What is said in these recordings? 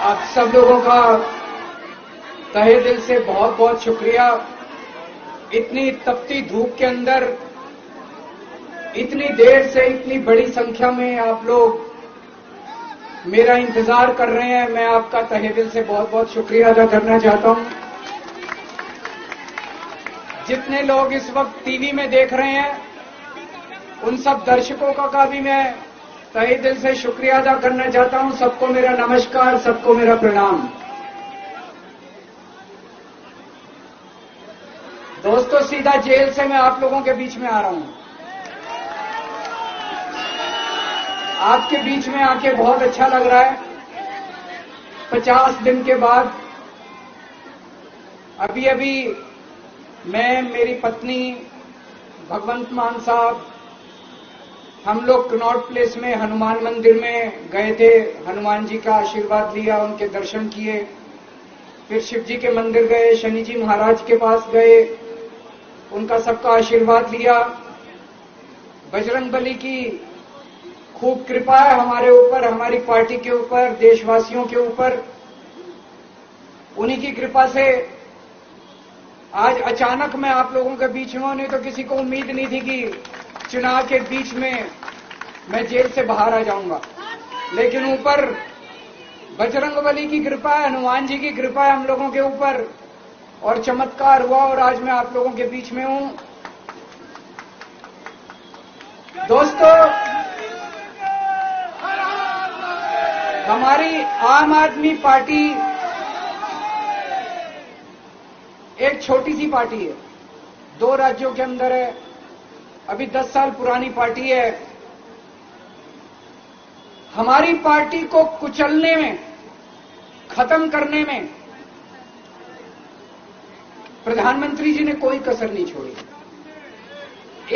आप सब लोगों का तहे दिल से बहुत बहुत शुक्रिया। इतनी तपती धूप के अंदर इतनी देर से इतनी बड़ी संख्या में आप लोग मेरा इंतजार कर रहे हैं। मैं आपका तहे दिल से बहुत बहुत शुक्रिया अदा करना चाहता हूं। जितने लोग इस वक्त टीवी में देख रहे हैं, उन सब दर्शकों का भी मैं तहे दिल से शुक्रिया अदा करना चाहता हूं। सबको मेरा नमस्कार, सबको मेरा प्रणाम। दोस्तों, सीधा जेल से मैं आप लोगों के बीच में आ रहा हूं। आपके बीच में आके बहुत अच्छा लग रहा है। 50 दिन के बाद अभी मैं, मेरी पत्नी, भगवंत मान साहब, हम लोग कनॉट प्लेस में हनुमान मंदिर में गए थे। हनुमान जी का आशीर्वाद लिया, उनके दर्शन किए। फिर शिव जी के मंदिर गए, शनि जी महाराज के पास गए, उनका सबका आशीर्वाद लिया। बजरंगबली की खूब कृपा है हमारे ऊपर, हमारी पार्टी के ऊपर, देशवासियों के ऊपर। उन्हीं की कृपा से आज अचानक मैं आप लोगों के बीच में हूं। नहीं तो किसी को उम्मीद नहीं थी कि चुनाव के बीच में मैं जेल से बाहर आ जाऊंगा। लेकिन ऊपर बजरंगबली की कृपा है, हनुमान जी की कृपा है हम लोगों के ऊपर, और चमत्कार हुआ और आज मैं आप लोगों के बीच में हूं। दोस्तों, हमारी आम आदमी पार्टी एक छोटी सी पार्टी है, 2 राज्यों के अंदर है, अभी 10 साल पुरानी पार्टी है। हमारी पार्टी को कुचलने में, खत्म करने में प्रधानमंत्री जी ने कोई कसर नहीं छोड़ी।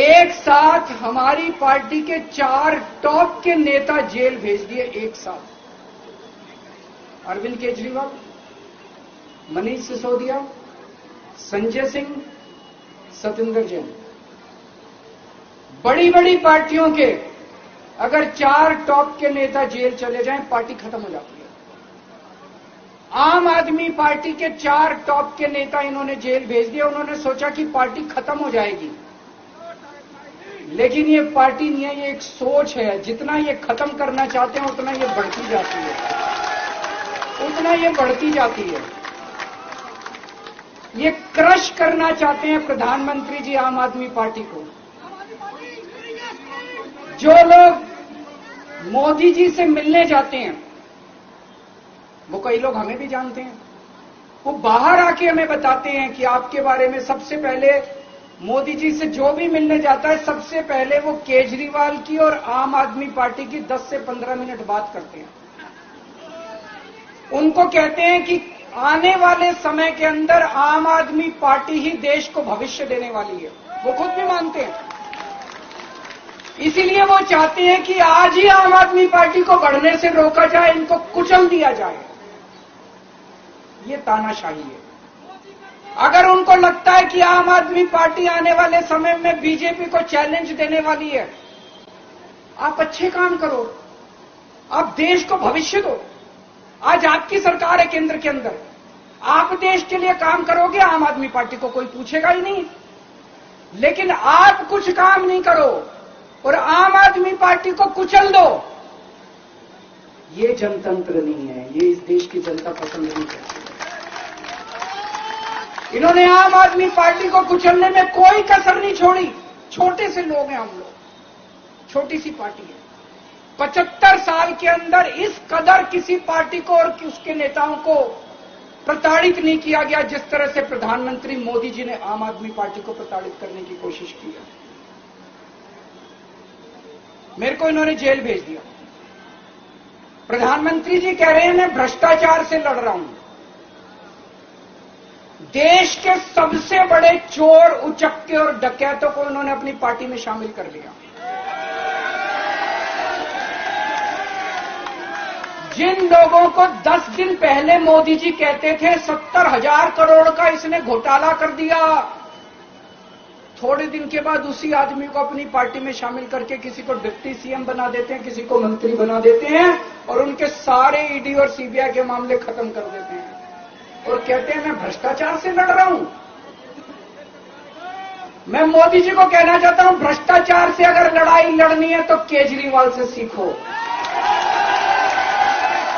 एक साथ हमारी पार्टी के 4 टॉप के नेता जेल भेज दिए एक साथ। अरविंद केजरीवाल, मनीष सिसोदिया, संजय सिंह, सतिंदर जैन। बड़ी बड़ी पार्टियों के अगर 4 टॉप के नेता जेल चले जाएं, पार्टी खत्म हो जाती है। आम आदमी पार्टी के 4 टॉप के नेता इन्होंने जेल भेज दिए। उन्होंने सोचा कि पार्टी खत्म हो जाएगी, लेकिन ये पार्टी नहीं है, ये एक सोच है। जितना ये खत्म करना चाहते हैं उतना ये बढ़ती जाती है, उतना ये बढ़ती जाती है। ये क्रश करना चाहते हैं प्रधानमंत्री जी आम आदमी पार्टी को। जो लोग मोदी जी से मिलने जाते हैं, वो कई लोग हमें भी जानते हैं, वो बाहर आके हमें बताते हैं कि आपके बारे में सबसे पहले मोदी जी से जो भी मिलने जाता है, सबसे पहले वो केजरीवाल की और आम आदमी पार्टी की 10 से 15 मिनट बात करते हैं। उनको कहते हैं कि आने वाले समय के अंदर आम आदमी पार्टी ही देश को भविष्य देने वाली है। वो खुद भी मानते हैं। इसीलिए वो चाहते हैं कि आज ही आम आदमी पार्टी को बढ़ने से रोका जाए, इनको कुचल दिया जाए। ये तानाशाही है। अगर उनको लगता है कि आम आदमी पार्टी आने वाले समय में बीजेपी को चैलेंज देने वाली है, आप अच्छे काम करो, आप देश को भविष्य दो। आज आपकी सरकार है केंद्र के अंदर, आप देश के लिए काम करोगे, आम आदमी पार्टी को कोई पूछेगा ही नहीं। लेकिन आप कुछ काम नहीं करो और आम आदमी पार्टी को कुचल दो, ये जनतंत्र नहीं है, ये इस देश की जनता पसंद नहीं करती। इन्होंने आम आदमी पार्टी को कुचलने में कोई कसर नहीं छोड़ी। छोटे से लोग हैं हम लोग, छोटी सी पार्टी है। 75 साल के अंदर इस कदर किसी पार्टी को और उसके नेताओं को प्रताड़ित नहीं किया गया जिस तरह से प्रधानमंत्री मोदी जी ने आम आदमी पार्टी को प्रताड़ित करने की कोशिश की है। मेरे को इन्होंने जेल भेज दिया। प्रधानमंत्री जी कह रहे हैं मैं भ्रष्टाचार से लड़ रहा हूं। देश के सबसे बड़े चोर, उचक्के और डकैतों को इन्होंने अपनी पार्टी में शामिल कर लिया। जिन लोगों को 10 दिन पहले मोदी जी कहते थे 70,000 करोड़ का इसने घोटाला कर दिया, थोड़े दिन के बाद उसी आदमी को अपनी पार्टी में शामिल करके किसी को डिप्टी सीएम बना देते हैं, किसी को मंत्री बना देते हैं और उनके सारे ईडी और सीबीआई के मामले खत्म कर देते हैं और कहते हैं मैं भ्रष्टाचार से लड़ रहा हूं। मैं मोदी जी को कहना चाहता हूं, भ्रष्टाचार से अगर लड़ाई लड़नी है तो केजरीवाल से सीखो।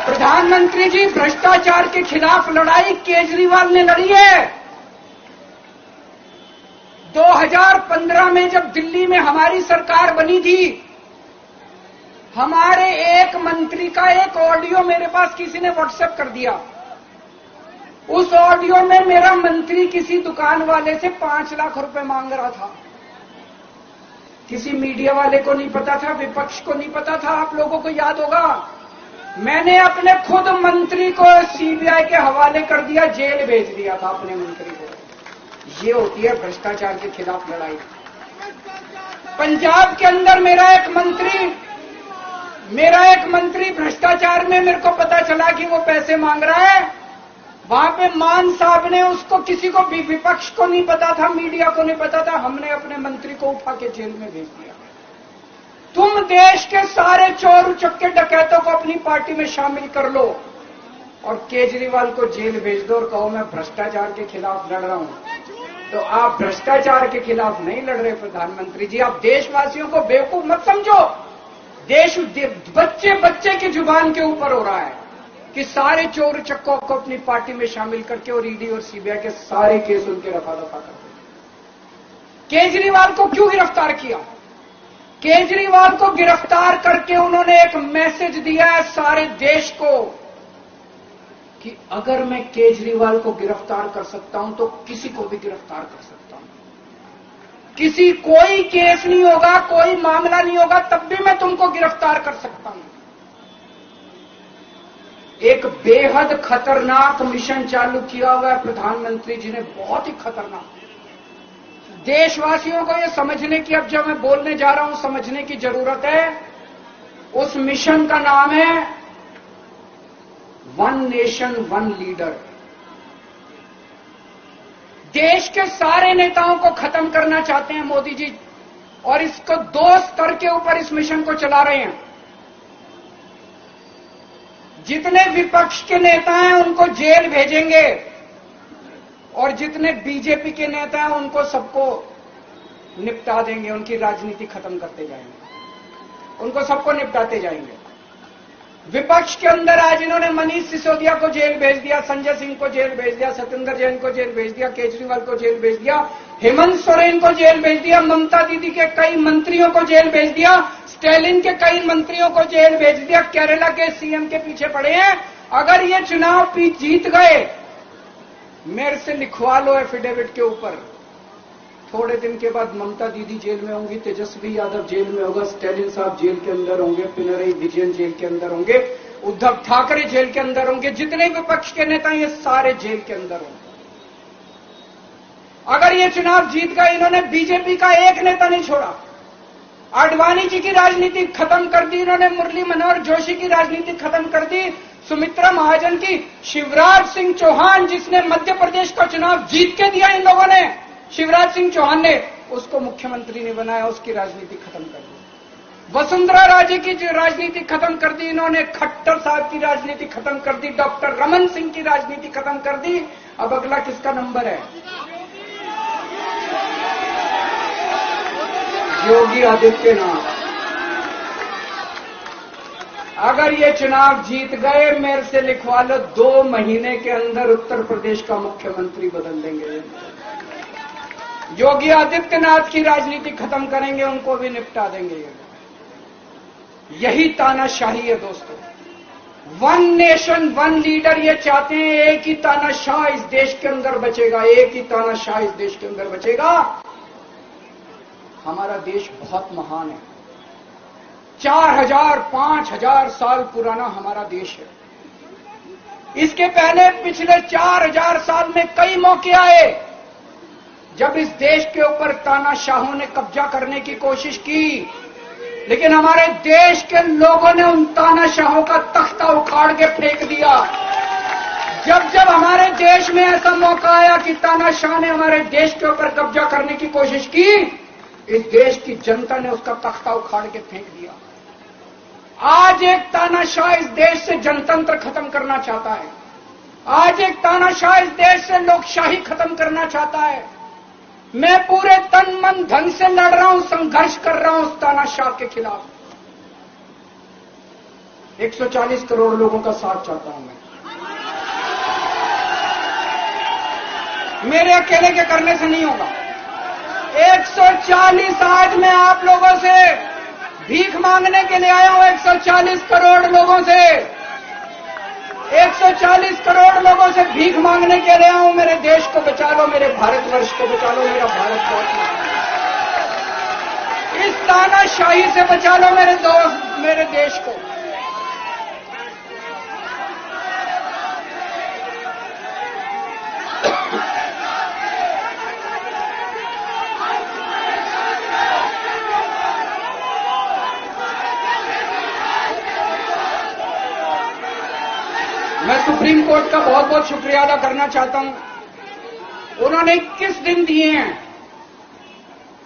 प्रधानमंत्री जी, भ्रष्टाचार के खिलाफ लड़ाई केजरीवाल ने लड़ी है। 2015 में जब दिल्ली में हमारी सरकार बनी थी, हमारे एक मंत्री का एक ऑडियो मेरे पास किसी ने व्हाट्सएप कर दिया। उस ऑडियो में मेरा मंत्री किसी दुकान वाले से 5 लाख रुपए मांग रहा था। किसी मीडिया वाले को नहीं पता था, विपक्ष को नहीं पता था। आप लोगों को याद होगा, मैंने अपने खुद मंत्री को सीबीआई के हवाले कर दिया, जेल भेज दिया था अपने मंत्री को। ये होती है भ्रष्टाचार के खिलाफ लड़ाई। पंजाब के अंदर मेरा एक मंत्री भ्रष्टाचार में मेरे को पता चला कि वो पैसे मांग रहा है। वहां पे मान साहब ने उसको, किसी को भी, विपक्ष को नहीं पता था, मीडिया को नहीं पता था, हमने अपने मंत्री को उठा के जेल में भेज दिया। तुम देश के सारे चोर उचक्के डकैतों को अपनी पार्टी में शामिल कर लो और केजरीवाल को जेल भेज दो और कहो मैं भ्रष्टाचार के खिलाफ लड़ रहा हूं। तो आप भ्रष्टाचार के खिलाफ नहीं लड़ रहे प्रधानमंत्री जी। आप देशवासियों को बेवकूफ मत समझो। देश बच्चे की जुबान के ऊपर हो रहा है कि सारे चोर चक्कों को अपनी पार्टी में शामिल करके और ईडी और सीबीआई के सारे केस उनके रफा दफा कर दें। केजरीवाल को क्यों गिरफ्तार किया? केजरीवाल को गिरफ्तार करके उन्होंने एक मैसेज दिया है सारे देश को कि अगर मैं केजरीवाल को गिरफ्तार कर सकता हूं तो किसी को भी गिरफ्तार कर सकता हूं। कोई केस नहीं होगा, कोई मामला नहीं होगा, तब भी मैं तुमको गिरफ्तार कर सकता हूं। एक बेहद खतरनाक मिशन चालू किया हुआ है प्रधानमंत्री जी ने, बहुत ही खतरनाक। देशवासियों को यह समझने की, अब जब मैं बोलने जा रहा हूं, समझने की जरूरत है। उस मिशन का नाम है वन नेशन वन लीडर। देश के सारे नेताओं को खत्म करना चाहते हैं मोदी जी और इसको 2 स्तर के ऊपर इस मिशन को चला रहे हैं। जितने विपक्ष के नेता हैं उनको जेल भेजेंगे और जितने बीजेपी के नेता हैं उनको सबको निपटा देंगे, उनकी राजनीति खत्म करते जाएंगे, उनको सबको निपटाते जाएंगे। विपक्ष के अंदर आज इन्होंने मनीष सिसोदिया को जेल भेज दिया, संजय सिंह को जेल भेज दिया, सत्येंद्र जैन को जेल भेज दिया, केजरीवाल को जेल भेज दिया, हेमंत सोरेन को जेल भेज दिया, ममता दीदी के कई मंत्रियों को जेल भेज दिया, स्टालिन के कई मंत्रियों को जेल भेज दिया, केरला के सीएम के पीछे पड़े हैं। अगर ये चुनाव जीत गए, मेरे से लिखवा लो एफिडेविट के ऊपर, थोड़े दिन के बाद ममता दीदी जेल में होंगी, तेजस्वी यादव जेल में होगा, स्टालिन साहब जेल के अंदर होंगे, पिनरई विजयन जेल के अंदर होंगे, उद्धव ठाकरे जेल के अंदर होंगे, जितने विपक्ष के नेता ये सारे जेल के अंदर होंगे। अगर ये चुनाव जीत गए, इन्होंने बीजेपी का एक नेता नहीं छोड़ा। आडवाणी जी की राजनीति खत्म कर दी इन्होंने, मुरली मनोहर जोशी की राजनीति खत्म कर दी, सुमित्रा महाजन की, शिवराज सिंह चौहान जिसने मध्य प्रदेश का चुनाव जीत के दिया इन लोगों ने, शिवराज सिंह चौहान ने उसको मुख्यमंत्री ने बनाया, उसकी राजनीति खत्म कर दी। वसुंधरा राजे की राजनीति खत्म कर दी इन्होंने, खट्टर साहब की राजनीति खत्म कर दी, डॉक्टर रमन सिंह की राजनीति खत्म कर दी। अब अगला किसका नंबर है? योगी आदित्यनाथ। अगर ये चुनाव जीत गए, मेरे से लिखवा लो, 2 महीने के अंदर उत्तर प्रदेश का मुख्यमंत्री बदल देंगे। योगी आदित्यनाथ की राजनीति खत्म करेंगे, उनको भी निपटा देंगे। यही तानाशाही है दोस्तों। वन नेशन वन लीडर ये चाहते हैं, एक ही तानाशाह इस देश के अंदर बचेगा, एक ही तानाशाह इस देश के अंदर बचेगा। हमारा देश बहुत महान है, 4000 5000 साल पुराना हमारा देश है। इसके पहले पिछले 4000 साल में कई मौके आए जब इस देश के ऊपर तानाशाहों ने कब्जा करने की कोशिश की, लेकिन हमारे देश के लोगों ने उन तानाशाहों का तख्ता उखाड़ के फेंक दिया। जब जब हमारे देश में ऐसा मौका आया कि तानाशाह ने हमारे देश के ऊपर कब्जा करने की कोशिश की, इस देश की जनता ने उसका तख्ता उखाड़ के फेंक दिया। आज एक तानाशाह इस देश से जनतंत्र खत्म करना चाहता है। आज एक तानाशाह इस देश से लोकशाही खत्म करना चाहता है। मैं पूरे तन मन धन से लड़ रहा हूं, संघर्ष कर रहा हूं उस तानाशाह के खिलाफ। 140 करोड़ लोगों का साथ चाहता हूं मैं। मेरे अकेले के करने से नहीं होगा। 140 आज मैं आप लोगों से भीख मांगने के लिए आया हूं। 140 करोड़ लोगों से 140 करोड़ लोगों से भीख मांगने के लिए आया हूं। मेरे देश को बचा लो, मेरे भारतवर्ष को बचा लो, मेरा भारत बहुत इस तानाशाही से बचा लो मेरे दोस्त, मेरे देश को। मैं सुप्रीम कोर्ट का बहुत बहुत शुक्रिया अदा करना चाहता हूं। उन्होंने 21 दिन दिए हैं,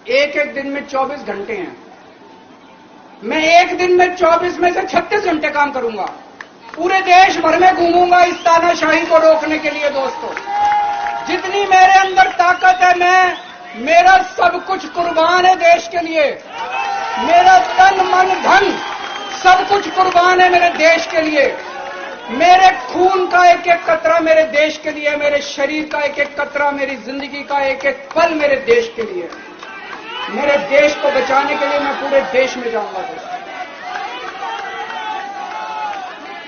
एक एक दिन में 24 घंटे हैं। मैं एक दिन में 24 में से 36 घंटे काम करूंगा। पूरे देश भर में घूमूंगा इस तानाशाही को रोकने के लिए। दोस्तों, जितनी मेरे अंदर ताकत है, मेरा सब कुछ कुर्बान है देश के लिए। मेरा तन मन धन सब कुछ कुर्बान है मेरे देश के लिए। मेरे खून का एक एक कतरा मेरे देश के लिए, मेरे शरीर का एक एक कतरा, मेरी जिंदगी का एक एक पल मेरे देश के लिए। मेरे देश को बचाने के लिए मैं पूरे देश में जाऊंगा।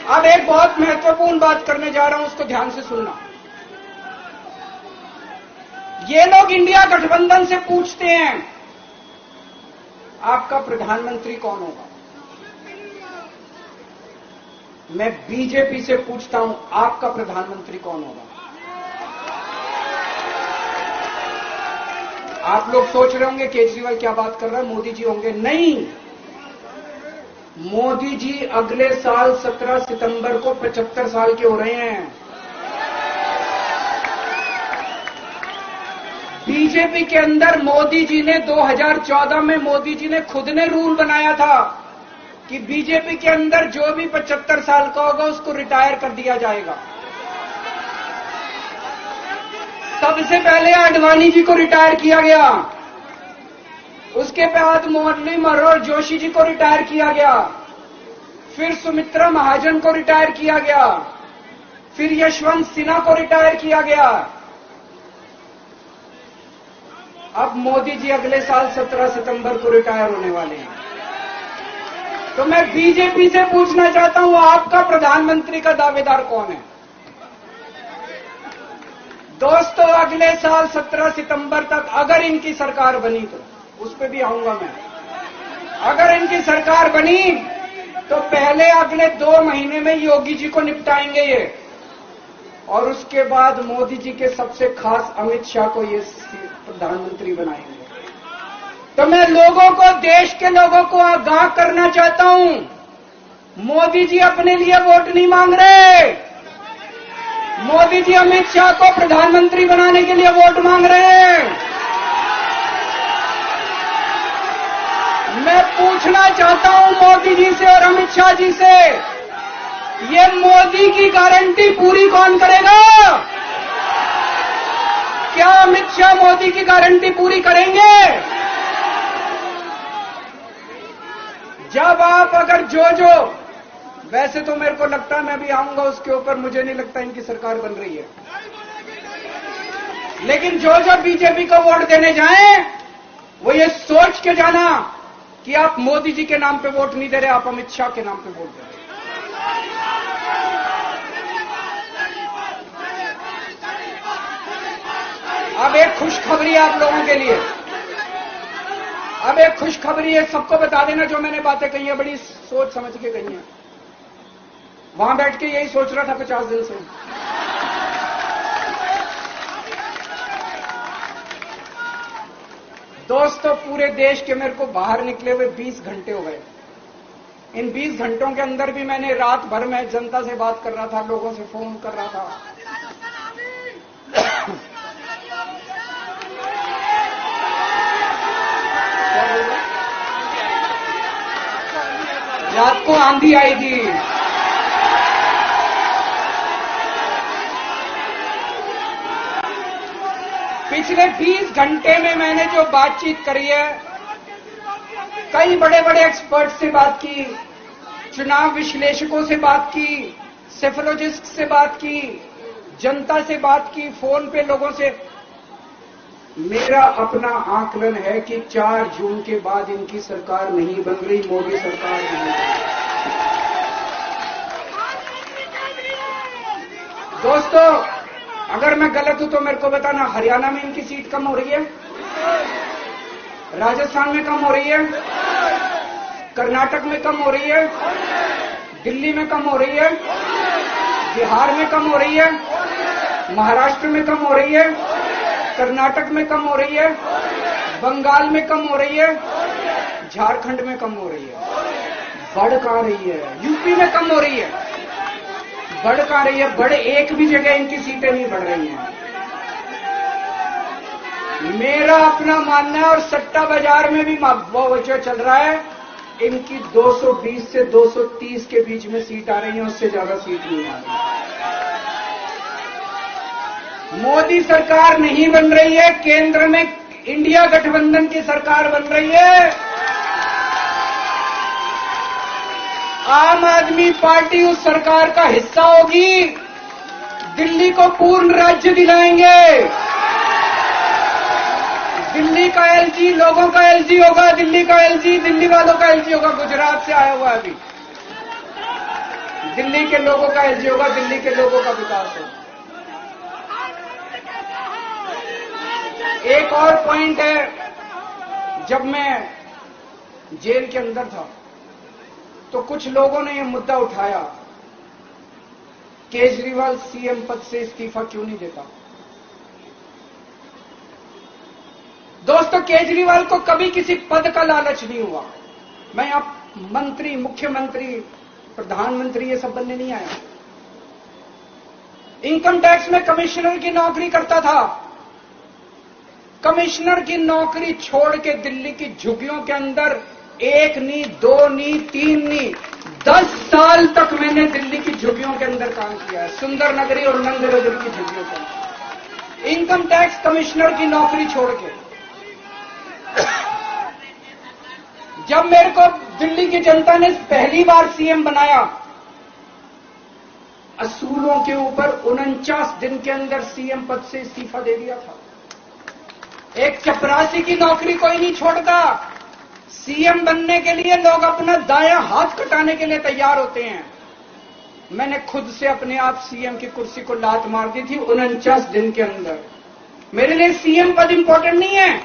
अब एक बहुत महत्वपूर्ण बात करने जा रहा हूं, उसको ध्यान से सुनना। ये लोग इंडिया गठबंधन से पूछते हैं आपका प्रधानमंत्री कौन होगा। मैं बीजेपी से पूछता हूं आपका प्रधानमंत्री कौन होगा। आप लोग सोच रहे होंगे केजरीवाल क्या बात कर रहा है, मोदी जी होंगे। नहीं, मोदी जी अगले साल 17 सितंबर को 75 साल के हो रहे हैं। बीजेपी के अंदर मोदी जी ने 2014 में मोदी जी ने खुद ने रूल बनाया था कि बीजेपी के अंदर जो भी 75 साल का होगा उसको रिटायर कर दिया जाएगा। सबसे पहले आडवाणी जी को रिटायर किया गया, उसके बाद मुरली मनोहर जोशी जी को रिटायर किया गया, फिर सुमित्रा महाजन को रिटायर किया गया, फिर यशवंत सिन्हा को रिटायर किया गया। अब मोदी जी अगले साल 17 सितंबर को रिटायर होने वाले हैं। तो मैं बीजेपी से पूछना चाहता हूं आपका प्रधानमंत्री का दावेदार कौन है। दोस्तों, अगले साल 17 सितंबर तक अगर इनकी सरकार बनी तो उस पर भी आऊंगा मैं। अगर इनकी सरकार बनी तो पहले अगले 2 महीने में योगी जी को निपटाएंगे ये, और उसके बाद मोदी जी के सबसे खास अमित शाह को ये प्रधानमंत्री बनाएंगे। तो मैं लोगों को, देश के लोगों को आगाह करना चाहता हूं, मोदी जी अपने लिए वोट नहीं मांग रहे। मोदी जी अमित शाह को प्रधानमंत्री बनाने के लिए वोट मांग रहे हैं। मैं पूछना चाहता हूं मोदी जी से और अमित शाह जी से, ये मोदी की गारंटी पूरी कौन करेगा? क्या अमित शाह मोदी की गारंटी पूरी करेंगे? जब आप अगर जो वैसे तो मेरे को लगता है मैं भी आऊंगा उसके ऊपर, मुझे नहीं लगता इनकी सरकार बन रही है। लेकिन जो बीजेपी को वोट देने जाएं, वो ये सोच के जाना कि आप मोदी जी के नाम पे वोट नहीं दे रहे, आप अमित शाह के नाम पे वोट दे रहे। अब एक खुशखबरी है आप लोगों के लिए। अब एक खुशखबरी है, सबको बता देना जो मैंने बातें कही है, बड़ी सोच समझ के कही है। वहां बैठ के यही सोच रहा था 50 दिन से। दोस्तों, पूरे देश के मेरे को बाहर निकले हुए 20 घंटे हो गए। इन 20 घंटों के अंदर भी मैंने रात भर में जनता से बात कर रहा था, लोगों से फोन कर रहा था। रात को आंधी आई थी। पिछले 20 घंटे में मैंने जो बातचीत करी है, कई बड़े बड़े एक्सपर्ट से बात की, चुनाव विश्लेषकों से बात की, सेफोलॉजिस्ट से बात की, जनता से बात की, फोन पे लोगों से। मेरा अपना आकलन है कि 4 जून के बाद इनकी सरकार नहीं बन रही, मोदी सरकार नहीं बन रही। दोस्तों, अगर मैं गलत हूं तो मेरे को बताना। हरियाणा में इनकी सीट कम हो रही है, राजस्थान में कम हो रही है, कर्नाटक में कम हो रही है, दिल्ली में कम हो रही है, बिहार में कम हो रही है, महाराष्ट्र में कम हो रही है, कर्नाटक में कम हो रही है, बंगाल में कम हो रही है, झारखंड में कम हो रही है। बढ़ कहां रही है? यूपी में कम हो रही है, बढ़ कहां रही है? बड़े एक भी जगह इनकी सीटें नहीं बढ़ रही हैं। मेरा अपना मानना है, और सट्टा बाजार में भी जो चल रहा है, इनकी 220 से 230 के बीच में सीट आ रही है, उससे ज्यादा सीट नहीं आ रही। मोदी सरकार नहीं बन रही है, केंद्र में इंडिया गठबंधन की सरकार बन रही है। आम आदमी पार्टी उस सरकार का हिस्सा होगी। दिल्ली को पूर्ण राज्य दिलाएंगे। दिल्ली का एलजी लोगों का एलजी होगा, दिल्ली का एलजी दिल्ली वालों का एलजी होगा। गुजरात से आया हुआ है अभी, दिल्ली के लोगों का एलजी होगा, दिल्ली के लोगों का विकास होगा। एक और पॉइंट है, जब मैं जेल के अंदर था तो कुछ लोगों ने यह मुद्दा उठाया, केजरीवाल सीएम पद से इस्तीफा क्यों नहीं देता। दोस्तों, केजरीवाल को कभी किसी पद का लालच नहीं हुआ। मैं आप मंत्री, मुख्यमंत्री, प्रधानमंत्री ये सब बनने नहीं आया। इनकम टैक्स में कमिश्नर की नौकरी करता था। कमिश्नर की नौकरी छोड़ के दिल्ली की झुग्गियों के अंदर 1 नहीं, 2 नहीं, 3 नहीं, 10 साल तक मैंने दिल्ली की झुग्गियों के अंदर काम किया है, सुंदर नगरी और नंद नगरी की झुग्गियों के अंदर। इनकम टैक्स कमिश्नर की नौकरी छोड़ के जब मेरे को दिल्ली की जनता ने पहली बार सीएम बनाया, असूलों के ऊपर 49 दिन के अंदर सीएम पद से इस्तीफा दे दिया था। एक चपरासी की नौकरी कोई नहीं छोड़ता। सीएम बनने के लिए लोग अपना दायां हाथ कटाने के लिए तैयार होते हैं। मैंने खुद से अपने आप सीएम की कुर्सी को लात मार दी थी 49 दिन के अंदर। मेरे लिए सीएम पद इंपॉर्टेंट नहीं है।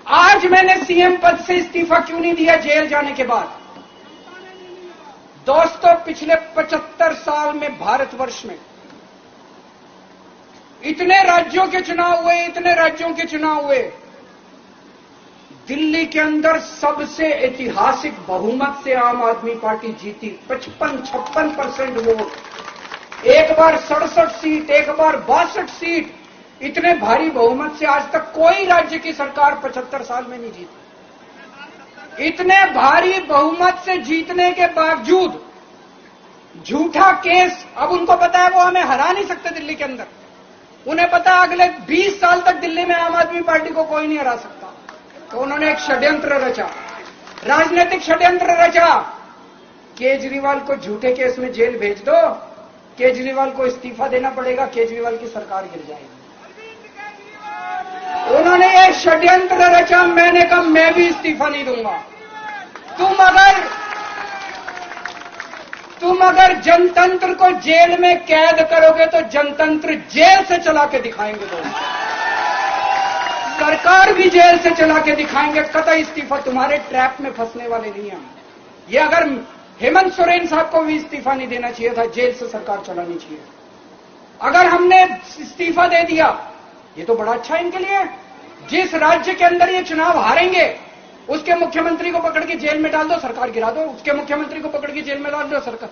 आज मैंने सीएम पद से इस्तीफा क्यों नहीं दिया जेल जाने के बाद? दोस्तों, पिछले 75 साल में भारतवर्ष में इतने राज्यों के चुनाव हुए, इतने राज्यों के चुनाव हुए, दिल्ली के अंदर सबसे ऐतिहासिक बहुमत से आम आदमी पार्टी जीती। 55-56% वोट, एक बार 67 सीट, एक बार 62 सीट। इतने भारी बहुमत से आज तक कोई राज्य की सरकार 75 साल में नहीं जीती। इतने भारी बहुमत से जीतने के बावजूद झूठा केस, अब उनको पता है वो हमें हरा नहीं सकते दिल्ली के अंदर। उन्हें पता है अगले 20 साल तक दिल्ली में आम आदमी पार्टी को कोई नहीं हरा सकता। तो उन्होंने एक षड्यंत्र रचा, राजनीतिक षड्यंत्र रचा। केजरीवाल को झूठे केस में जेल भेज दो, केजरीवाल को इस्तीफा देना पड़ेगा, केजरीवाल की सरकार गिर जाएगी। उन्होंने ये षड्यंत्र रचा। मैंने कहा मैं भी इस्तीफा नहीं दूंगा। तुम अगर जनतंत्र को जेल में कैद करोगे तो जनतंत्र जेल से चला के दिखाएंगे। सरकार भी जेल से चला के दिखाएंगे। कतई इस्तीफा, तुम्हारे ट्रैप में फंसने वाले नहीं हैं। ये अगर हेमंत सोरेन साहब को भी इस्तीफा नहीं देना चाहिए था, जेल से सरकार चलानी चाहिए। अगर हमने इस्तीफा दे दिया, ये तो बड़ा अच्छा है इनके लिए। जिस राज्य के अंदर ये चुनाव हारेंगे उसके मुख्यमंत्री को पकड़ के जेल में डाल दो, सरकार गिरा दो। उसके मुख्यमंत्री को पकड़ के जेल में डाल दो, सरकार।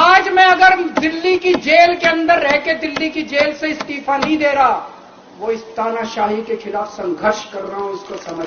आज मैं अगर दिल्ली की जेल के अंदर रह के दिल्ली की जेल से इस्तीफा नहीं दे रहा, वो इस तानाशाही के खिलाफ संघर्ष कर रहा हूं, इसको समझ